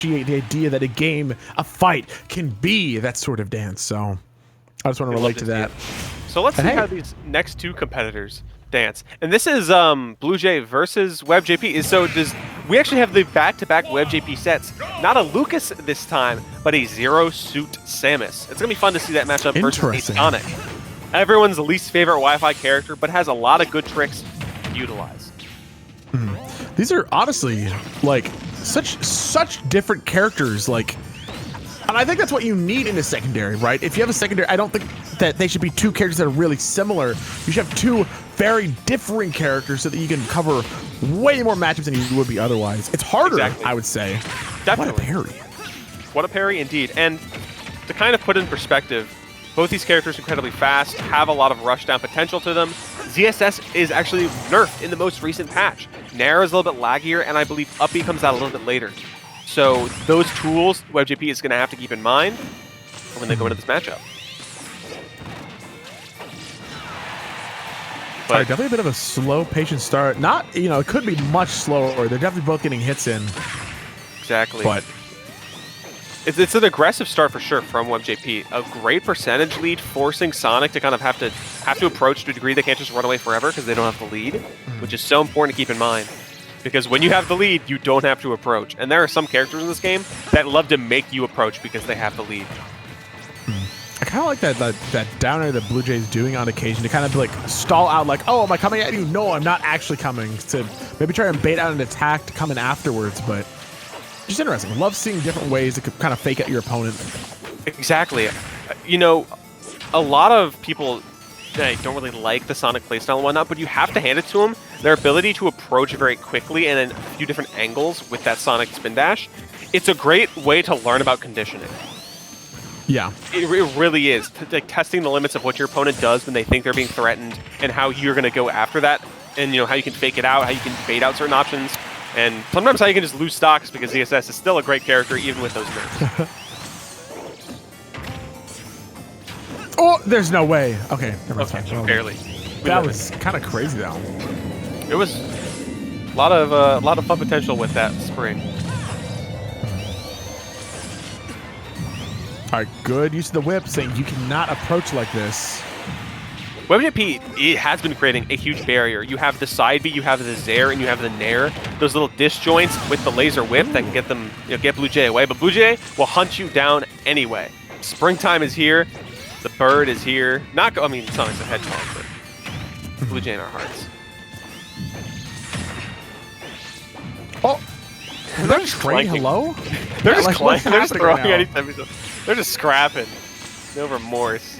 the idea that a game, a fight, can be that sort of dance. So I just want to relate to that. So let's see how these next two competitors dance. And this is BlueJay versus WebbJP. So we actually have the back-to-back WebbJP sets. Not a Lucas this time, but a Zero-Suit Samus. It's going to be fun to see that matchup versus a Sonic. Everyone's least favorite Wi-Fi character, but has a lot of good tricks to utilize. These are honestly, like, such different characters, like, and I think that's what you need in a secondary, right? If you have a secondary, I don't think that they should be two characters that are really similar. You should have two very different characters so that you can cover way more matchups than you would be otherwise. It's harder, I would say. Definitely. What a parry. What a parry indeed. And to kind of put in perspective, both these characters are incredibly fast, have a lot of rushdown potential to them. ZSS is actually nerfed in the most recent patch. Nair is a little bit laggier, and I believe Uppy comes out a little bit later. So those tools WebbJP is going to have to keep in mind when they go into this matchup. But definitely a bit of a slow, patient start. Not, you know, it could be much slower. They're definitely both getting hits in. Exactly. But it's an aggressive start for sure from WebbJP. A great percentage lead, forcing Sonic to kind of have to approach to a degree. They can't just run away forever because they don't have the lead, which is so important to keep in mind. Because when you have the lead, you don't have to approach. And there are some characters in this game that love to make you approach because they have the lead. I kind of like that downer that BlueJay is doing on occasion to kind of like stall out like, oh, am I coming at you? No, I'm not actually coming. To maybe try and bait out an attack to come in afterwards, but just interesting. Love seeing different ways to kind of fake out your opponent. Exactly. You know, a lot of people don't really like the Sonic playstyle and whatnot, but you have to hand it to them. Their ability to approach very quickly and in a few different angles with that Sonic spin dash, it's a great way to learn about conditioning. Yeah. It really is. Like testing the limits of what your opponent does when they think they're being threatened and how you're going to go after that, and you know how you can fake it out, how you can bait out certain options, and sometimes how you can just lose stocks because ZSS is still a great character even with those nerfs. Oh, there's no way. Okay, okay, barely. That was kind of crazy though. It was a lot of fun potential with that spring. All right, good use of the whip, saying you cannot approach like this. WebbJP has been creating a huge barrier. You have the side B, you have the Zair, and you have the Nair. Those little disjoints with the laser whip that can get them, get BlueJay away. But BlueJay will hunt you down anyway. Springtime is here. The bird is here. I mean, Sonic's a hedgehog, but BlueJay in our hearts. Oh, they're just clanking. Hello? They're just clanking. They're just throwing anything. They're just scrapping. No remorse.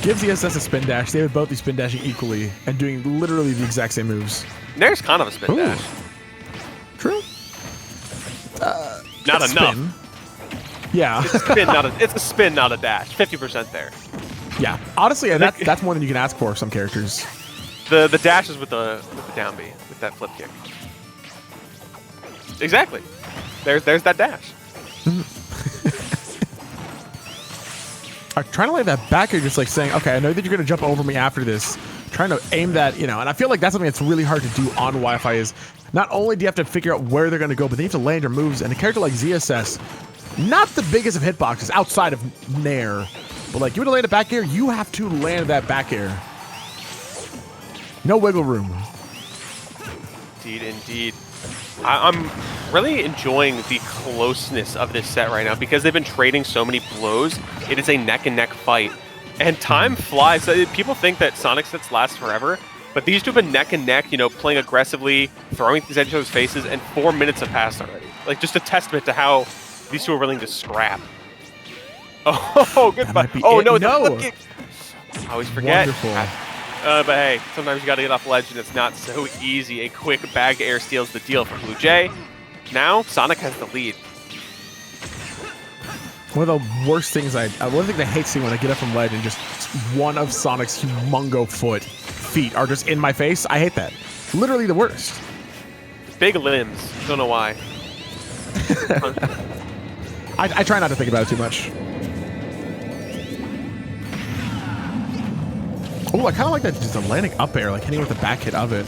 Give ZSS a spin dash. They would both be spin dashing equally and doing literally the exact same moves. Nair's kind of a spin dash. True. Not enough. Spin. Yeah. It's a spin, not a dash. 50% there. Yeah. Honestly, that's more than you can ask for some characters. The dash is with the down B, with that flip kick. Exactly. There's that dash. I'm trying to lay that back here, just like saying, okay, I know that you're going to jump over me after this. Trying to aim that, and I feel like that's something that's really hard to do on Wi-Fi is not only do you have to figure out where they're going to go, but they have to land your moves. And a character like ZSS, not the biggest of hitboxes outside of Nair, but like you want to land a back air, you have to land that back air. No wiggle room. Indeed. I'm really enjoying the closeness of this set right now because they've been trading so many blows. It is a neck-and-neck fight. And time flies. People think that Sonic sets last forever, but these two have been neck-and-neck, playing aggressively, throwing things at each other's faces, and 4 minutes have passed already. Like, just a testament to how these two are willing to scrap. Oh, goodbye. Oh, no, it's a flip kick. I always forget. Wonderful. But hey, sometimes you got to get off ledge, and it's not so easy. A quick bag air steals the deal for BlueJay. Now, Sonic has the lead. One of the worst things one thing I hate seeing when I get up from ledge and just one of Sonic's humongo feet are just in my face. I hate that. Literally the worst. Big limbs. Don't know why. I try not to think about it too much. Oh, I kind of like that just a landing up air, like hitting with the back hit of it.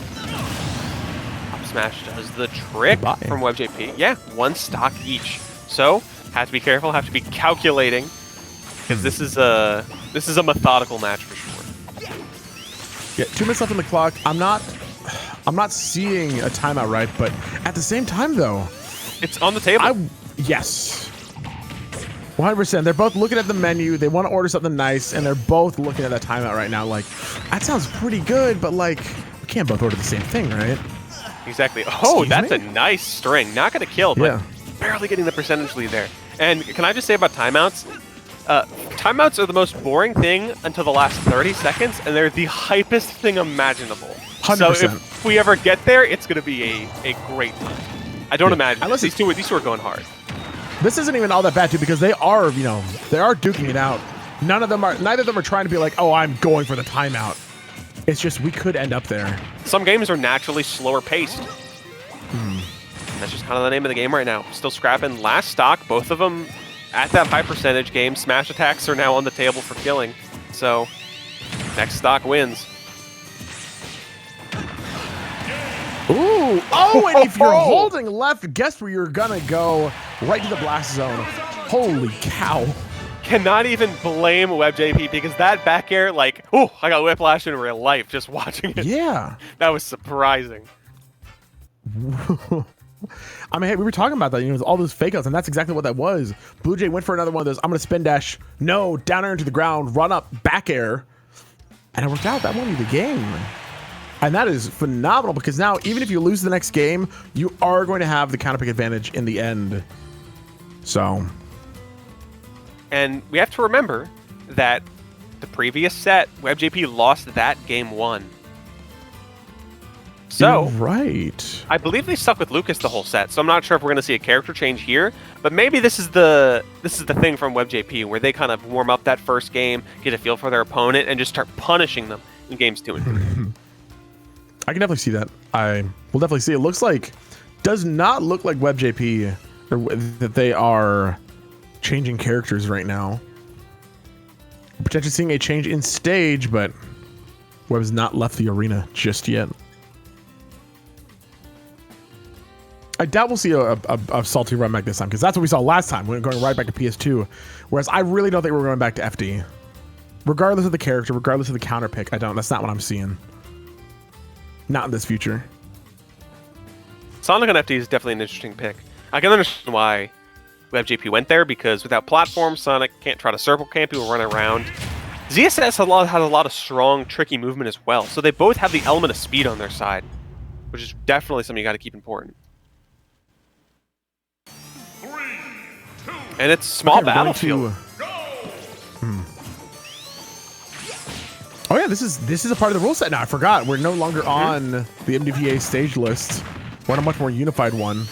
smash does the trick Goodbye. from WebbJP. Yeah, 1 stock each. So, have to be careful, have to be calculating, because this is a methodical match for sure. Yeah, 2 minutes left on the clock. I'm not seeing a timeout, right? But at the same time, though, it's on the table. Yes. 100%. They're both looking at the menu. They want to order something nice, and they're both looking at that timeout right now. Like, that sounds pretty good, but like, we can't both order the same thing, right? Exactly. Oh, Excuse that's me? a nice string. Not going to kill, but barely getting the percentage lead there. And can I just say about timeouts? Timeouts are the most boring thing until the last 30 seconds, and they're the hypest thing imaginable. 100%. So if we ever get there, it's going to be a great time. I don't imagine. These two are going hard. This isn't even all that bad, too, because they are, they are duking it out. Neither of them are trying to be like, oh, I'm going for the timeout. It's just we could end up there. Some games are naturally slower paced. That's just kind of the name of the game right now. Still scrapping last stock. Both of them at that high percentage game. Smash attacks are now on the table for killing. So next stock wins. Ooh! Oh, and if you're holding left, guess where you're gonna go? Right to the blast zone. Holy cow! Cannot even blame WebbJP because that back air, like, oh, I got whiplash in real life just watching it. Yeah. That was surprising. I mean, hey, we were talking about that, with all those fake outs, and that's exactly what that was. BlueJay went for another one of those. I'm gonna spin dash. No, down air into the ground, run up, back air, and it worked out. That won you the game. And that is phenomenal because now, even if you lose the next game, you are going to have the counter pick advantage in the end. So. And we have to remember that the previous set, WebbJP lost that game 1. So, you're right. I believe they stuck with Lucas the whole set, so I'm not sure if we're going to see a character change here, but maybe this is the thing from WebbJP where they kind of warm up that first game, get a feel for their opponent, and just start punishing them in games 2 and 3. I can definitely see that. I will definitely see. It looks like, does not look like WebbJP, or that they are changing characters right now. Potentially seeing a change in stage, but Webb has not left the arena just yet. I doubt we'll see a salty run back this time, because that's what we saw last time. We were going right back to PS2. Whereas I really don't think we're going back to FD. Regardless of the character, regardless of the counter pick, I don't. That's not what I'm seeing. Not in this future. Sonic on FD is definitely an interesting pick. I can understand why WebbJP went there, because without platform, Sonic can't try to circle camp, he will run around. ZSS has a lot of strong, tricky movement as well, so they both have the element of speed on their side, which is definitely something you got to keep important. 3, 2, and it's small battlefield. Oh yeah, this is a part of the rule set now. I forgot. We're no longer on the MDPA stage list. We're on a much more unified one.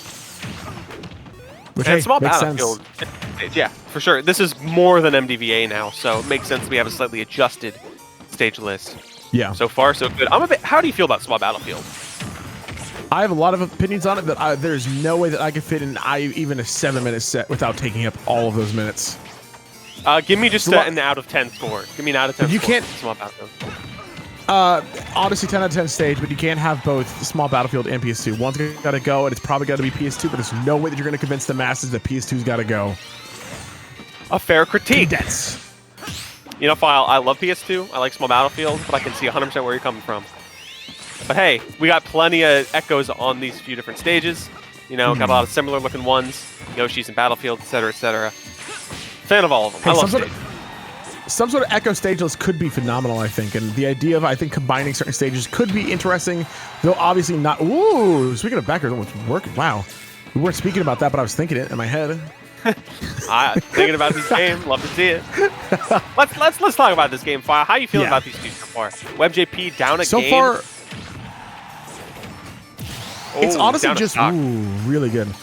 Which, and hey, small makes battlefield. sense. Yeah, for sure. This is more than MDVA now, so it makes sense we have a slightly adjusted stage list. Yeah. So far, so good. How do you feel about small battlefield? I have a lot of opinions on it, but there's no way that I could fit in even a 7-minute set without taking up all of those minutes. Give me just an out of 10 score. Give me an out of 10 you score. Can't. Small battlefield. Honestly, 10 out of 10 stage, but you can't have both Small Battlefield and PS2. One's got to go, and it's probably got to be PS2, but there's no way that you're going to convince the masses that PS2's got to go. A fair critique. Cadets. You know, File, I love PS2. I like Small Battlefield, but I can see 100% where you're coming from. But hey, we got plenty of echoes on these few different stages. You know, got a lot of similar looking ones. Yoshi's in Battlefield, etc., etc. Fan of all of them. Hey, I love stage. Some sort of echo stage list could be phenomenal, I think. And the idea of, I think, combining certain stages could be interesting, though obviously not. Ooh, speaking of backers, it's working. Wow. We weren't speaking about that, but I was thinking it in my head. Thinking about this game. Love to see it. Let's talk about this game, Fire. How are you feeling about these two so far? WebbJP down a so game. So far, it's honestly just really good.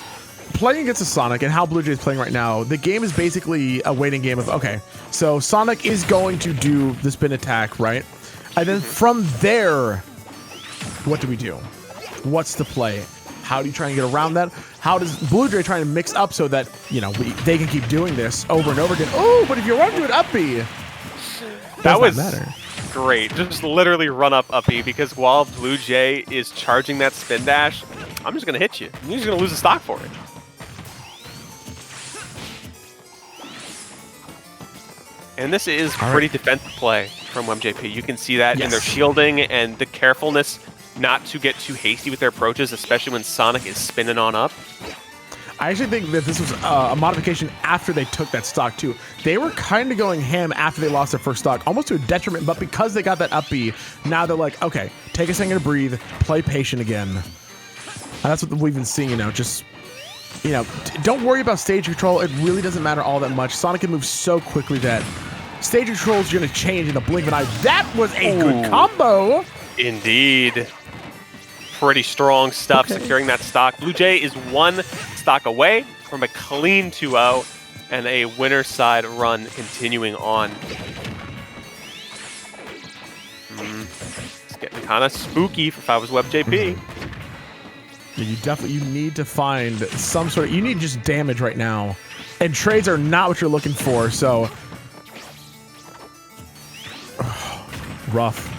Playing against a Sonic and how BlueJay is playing right now, the game is basically a waiting game of, okay, so Sonic is going to do the spin attack, right? And then from there, what do we do? What's the play? How do you try and get around that? How does BlueJay try to mix up so that, you know, they can keep doing this over and over again? Oh, but if you run to an up B, that was matter. Great. Just literally run up B, because while BlueJay is charging that spin dash, I'm just going to hit you. You're just going to lose the stock for it. And this is pretty defensive play from WebbJP. You can see that in their shielding and the carefulness not to get too hasty with their approaches, especially when Sonic is spinning on up. I actually think that this was a modification after they took that stock, too. They were kind of going ham after they lost their first stock, almost to a detriment, but because they got that up B, now they're like, okay, take a second to breathe, play patient again. And that's what we've been seeing, just, don't worry about stage control. It really doesn't matter all that much. Sonic can move so quickly that stage control is going to change in the blink of an eye. That was a good combo. Indeed. Pretty strong stuff securing that stock. BlueJay is one stock away from a clean 2-0 and a winner side run continuing on. It's getting kind of spooky if I was WebbJP. You need to find some sort of, you need just damage right now. And trades are not what you're looking for, so. Rough.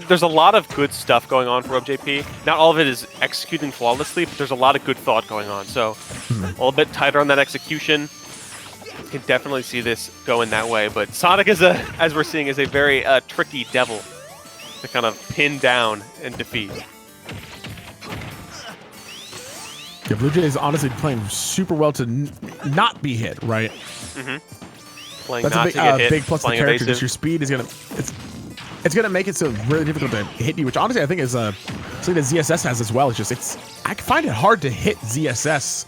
There's a lot of good stuff going on for WebbJP. Not all of it is executing flawlessly, but there's a lot of good thought going on. So a little bit tighter on that execution. You can definitely see this going that way. But Sonic is as we're seeing, is a very tricky devil to kind of pin down and defeat. Yeah, BlueJay is honestly playing super well to not be hit, right? Playing That's not a big, to get hit, big plus to the playing character. evasive. Just your speed is gonna it's gonna make it so really difficult to hit you, which honestly I think is something that ZSS has as well. It's just I find it hard to hit ZSS.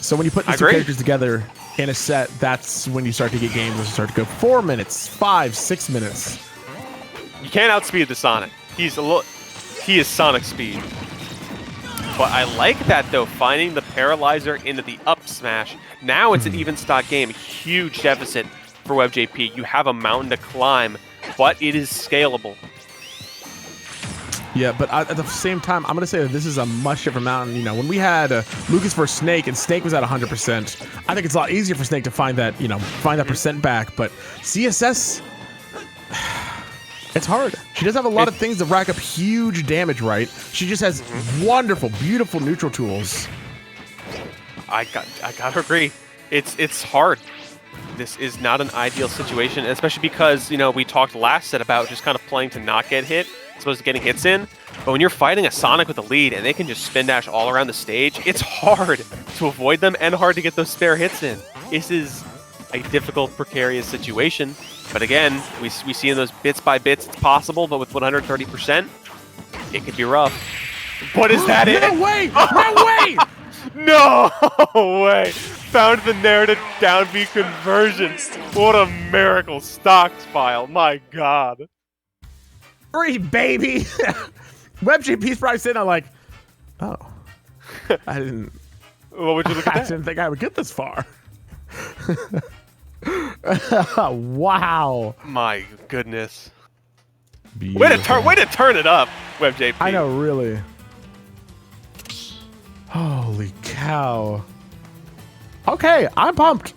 So when you put these two characters together in a set, that's when you start to get games that start to go 4 minutes, 5, 6 minutes. You can't outspeed the Sonic. He is Sonic speed. But I like that though, finding the paralyzer into the up smash. Now it's an even stock game. Huge deficit for WebbJP. You have a mountain to climb, but it is scalable. Yeah, but at the same time, I'm going to say that this is a much different mountain. When we had Lucas versus Snake, and Snake was at 100%, I think it's a lot easier for Snake to find that, find that percent back. But CSS, it's hard. She does have a lot of things that rack up huge damage, right? She just has wonderful, beautiful neutral tools. I gotta agree. It's hard. This is not an ideal situation, especially because, we talked last set about just kind of playing to not get hit, as opposed to getting hits in. But when you're fighting a Sonic with a lead and they can just spin dash all around the stage, it's hard to avoid them and hard to get those spare hits in. This is a difficult, precarious situation. But again, we see in those bits by bits it's possible, but with 130%, it could be rough. But is that it? No way! No way! No way! Found the narrative down B conversion. What a miracle. Stocks file. My God. 3, baby! WebbJP's probably sitting there like, oh. I didn't. What would you look at I that? didn't think I would get this far. Wow. My goodness. Beautiful. Way to turn it up, WebbJP. I know, really. Holy cow. Okay, I'm pumped.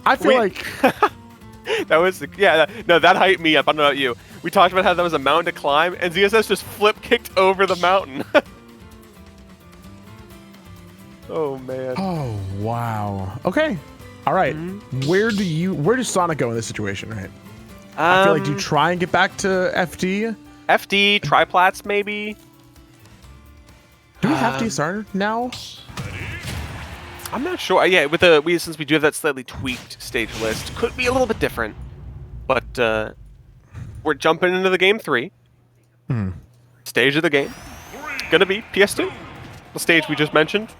I feel like that was that hyped me up. I don't know about you. We talked about how that was a mountain to climb, and ZSS just flip kicked over the mountain. Oh man. Oh wow. Okay. All right. Where does Sonic go in this situation, right? I feel like, do you try and get back to FD? FD, triplats maybe? Do we have to start now? I'm not sure. Yeah, since we do have that slightly tweaked stage list, could be a little bit different. But we're jumping into the game 3. Stage of the game. Gonna be PS2. The stage we just mentioned.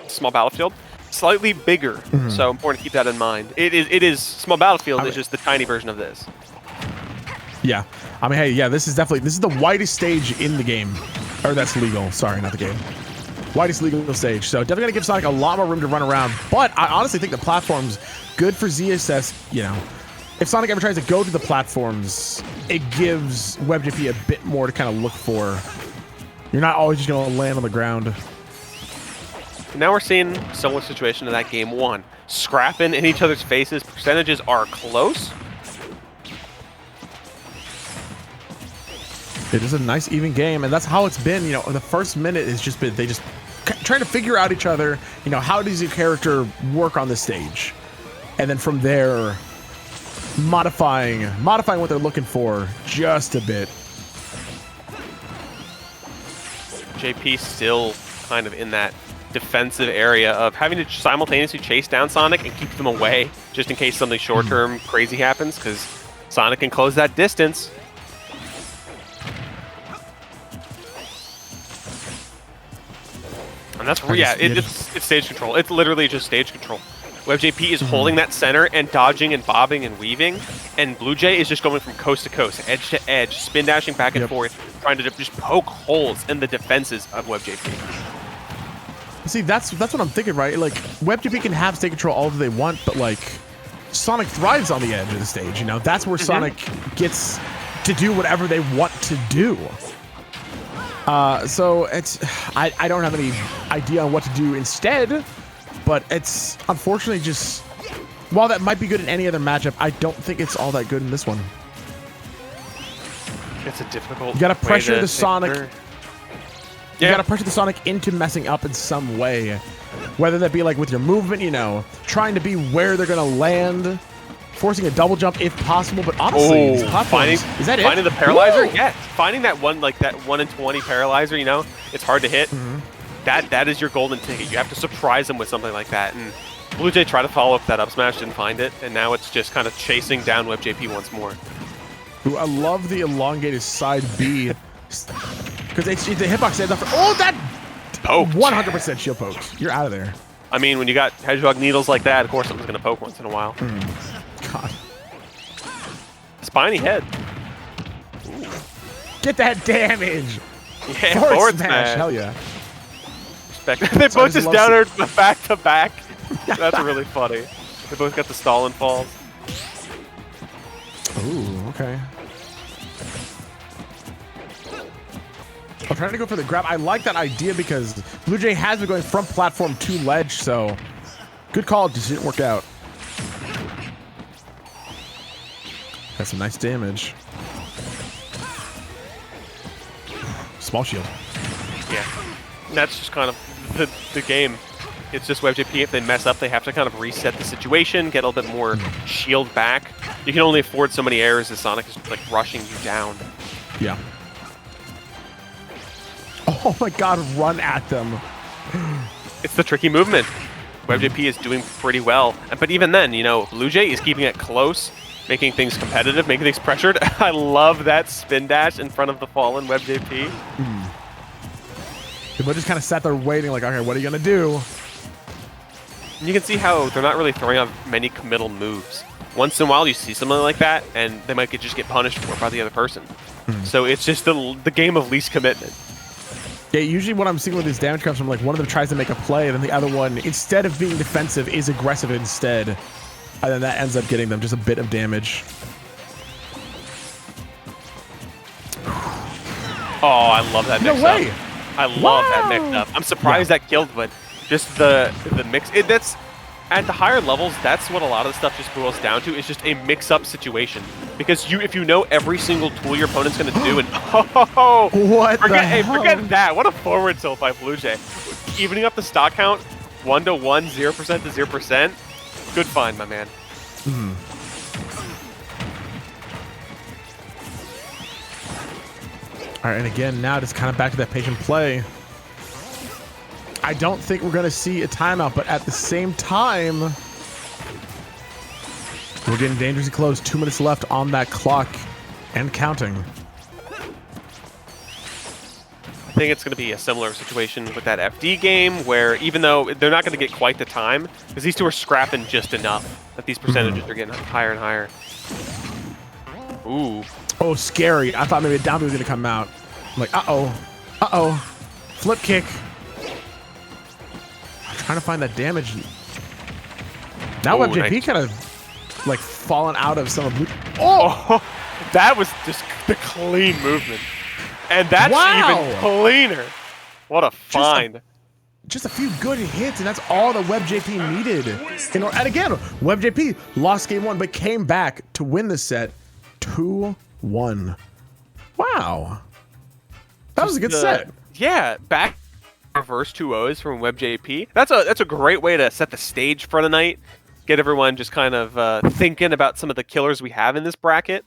Small battlefield. Slightly bigger, so important to keep that in mind. It is small battlefield. It's just the tiny version of this. Yeah. I mean, hey, yeah, this is the widest stage in the game. Or that's legal. Sorry, not the game. Widest legal stage. So definitely going to give Sonic a lot more room to run around. But I honestly think the platform's good for ZSS. If Sonic ever tries to go to the platforms, it gives WebbJP a bit more to kind of look for. You're not always just going to land on the ground. Now we're seeing a similar situation to that game 1. Scrapping in each other's faces. Percentages are close. It is a nice even game, and that's how it's been. You know, the first minute has just been they just trying to figure out each other. You know, how does your character work on the stage, and then from there, modifying what they're looking for just a bit. JP still kind of in that defensive area of having to simultaneously chase down Sonic and keep them away just in case something short-term crazy happens, because Sonic can close that distance. And that's it's stage control. It's literally just stage control. WebbJP is holding that center and dodging and bobbing and weaving, and BlueJay is just going from coast to coast, edge to edge, spin dashing back and forth, trying to just poke holes in the defenses of WebbJP. See, that's what I'm thinking, right? Like, WebbJP can have stage control all that they want, but like, Sonic thrives on the edge of the stage. You know, that's where Sonic gets to do whatever they want to do. So it's I don't have any idea on what to do instead, but it's unfortunately just, while that might be good in any other matchup, I don't think it's all that good in this one. It's a difficult. You gotta pressure the Sonic. You Yeah. gotta pressure the Sonic into messing up in some way, whether that be like with your movement, you know, trying to be where they're gonna land, forcing a double jump if possible. But honestly, these platforms, is that finding it? the paralyzer? Woo! Yeah, finding that one, like that 1 in 20 paralyzer. You know, it's hard to hit. That is your golden ticket. You have to surprise them with something like that. And BlueJay tried to follow up that up smash, didn't find it, and now it's just kind of chasing down WebbJP once more. Ooh, I love the elongated side B. Because the hitbox stands up for, oh, that Poked. 100% shield pokes. You're out of there. I mean, when you got hedgehog needles like that, of course something's gonna poke once in a while. God. Spiny head. Get that damage. Yeah, Forward forward smash. smash. Hell yeah. They So I both just just love down there back to back. That's really funny. They both got the Stalin falls. Ooh, okay. I'm trying to go for the grab. I like that idea because BlueJay has been going from platform to ledge, so good call. Just didn't work out. That's some nice damage. Small shield. Yeah, and that's just kind of the game. It's just WebbJP. If they mess up, they have to kind of reset the situation, get a little bit more shield back. You can only afford so many errors as Sonic is like rushing you down. Yeah. Oh my god, run at them. It's the tricky movement. WebbJP is doing pretty well. But even then, you know, BlueJay is keeping it close, making things competitive, making things pressured. I love that spin dash in front of the fallen WebbJP. People just kind of sat there waiting like, okay, what are you going to do? And you can see how they're not really throwing out many committal moves. Once in a while, you see something like that, and they might just get punished for it by the other person. So it's just the game of least commitment. Yeah, usually what I'm seeing with this damage comes from like one of them tries to make a play, and then the other one, instead of being defensive, is aggressive instead. And then that ends up getting them just a bit of damage. Oh, I love that mix-up. No way! I love that mix-up. I'm surprised that killed, but just the mix. That's at the higher levels. That's what a lot of the stuff just boils down to. Is just a mix-up situation. Because if you know every single tool your opponent's going to do, and What the hell? forget that. What a forward tilt by BlueJay. Evening up the stock count, 1 to 1, 0% to 0%. Good find, my man. All right, and again, now just kind of back to that patient play. I don't think we're going to see a timeout, but at the same time, we're getting dangerously close. 2 minutes left on that clock and counting. I think it's going to be a similar situation with that FD game, where even though they're not going to get quite the time, because these two are scrapping just enough that these percentages are getting higher and higher. Ooh. Oh, scary. I thought maybe a down B was going to come out. I'm like, uh-oh. Uh-oh. Flip kick. I'm trying to find that damage. Now WebbJP nice. kind of like fallen out of some of Blue. Oh! That was just the clean movement. And that's even cleaner. What a find. Just a few good hits, and that's all that WebbJP needed. And again, WebbJP lost game 1, but came back to win the set 2-1. Wow. That was a good set. Yeah, back reverse 2-0s from WebbJP. That's a great way to set the stage for the night. Get everyone just kind of thinking about some of the killers we have in this bracket.